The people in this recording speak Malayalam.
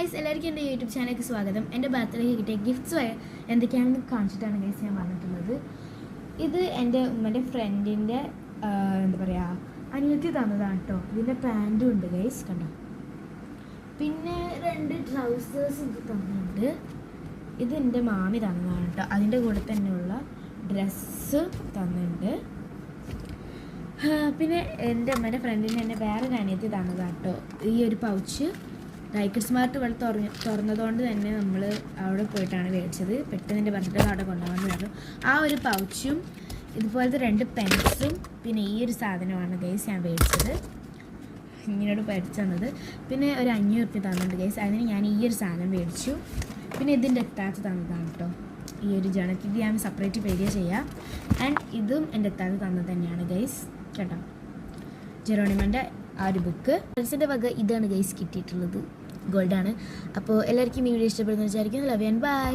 ഗൈസ്, എല്ലാവർക്കും എൻ്റെ യൂട്യൂബ് ചാനലിലേക്ക് സ്വാഗതം. എൻ്റെ ബർത്ത്ഡേക്ക് കിട്ടിയ ഗിഫ്റ്റ്സ് എന്തൊക്കെയാണെന്ന് കാണിച്ചിട്ടാണ് ഗൈസ് ഞാൻ വന്നിട്ടുള്ളത്. ഇത് എൻ്റെ ഉമ്മൻ്റെ ഫ്രണ്ടിൻ്റെ എന്താ പറയുക അനിയത്തി തന്നതാണ് കേട്ടോ. ഇതിൻ്റെ പാൻറ്റും ഉണ്ട് ഗൈസ്, കണ്ടോ. പിന്നെ 2 ട്രൗസേഴ്സ് ഇത് തന്നിട്ടുണ്ട്. ഇത് എൻ്റെ മാമി തന്നതാണ് കേട്ടോ. അതിൻ്റെ കൂടെ തന്നെയുള്ള ഡ്രസ്സ് തന്നിട്ടുണ്ട്. പിന്നെ എൻ്റെ അമ്മേൻ്റെ ഫ്രണ്ടിന് എന്നെ വേറൊരു അനിയത്തി തന്നതാണ് കേട്ടോ. ഈ ഒരു പൗച്ച് റൈക്കറ്റ് സ്മാർട്ട് വഴി തുറന്നതുകൊണ്ട് തന്നെ നമ്മൾ അവിടെ പോയിട്ടാണ് മേടിച്ചത്. പെട്ടെന്ന് എൻ്റെ ബർത്ത്ഡേ അവിടെ കൊണ്ടുപോകാമെന്ന് പറഞ്ഞു. ആ ഒരു പൗച്ചും ഇതുപോലത്തെ 2 പെൻസും പിന്നെ ഈ ഒരു സാധനമാണ് ഗൈസ് ഞാൻ മേടിച്ചത്. ഇങ്ങനോട് മേടിച്ചു തന്നത്. പിന്നെ ഒരു 500 റുപ്യ തന്നിട്ടുണ്ട് ഗൈസ്. അതിന് ഞാൻ ഈ ഒരു സാധനം മേടിച്ചു. പിന്നെ ഇതിൻ്റെ എത്താത്ത തന്നതാണ് കേട്ടോ. ഈ ഒരു ജണക്ക് ഇത് ഞാൻ സെപ്പറേറ്റ് പേര് ചെയ്യാം. ആൻഡ് ഇതും എൻ്റെ എത്താത്ത തന്നത് തന്നെയാണ് ഗൈസ്, കേട്ടോ. ജെറോണിമൻ്റെ ആ ഒരു ബുക്ക്. ഫ്രണ്ട്സിൻ്റെ വക ഇതാണ് ഗൈസ് കിട്ടിയിട്ടുള്ളത്. ഗോൾഡാണ്. അപ്പോൾ എല്ലാവർക്കും ഈ വീഡിയോ ഇഷ്ടപ്പെടുന്നു വിചാരിക്കുന്നു. Love and by.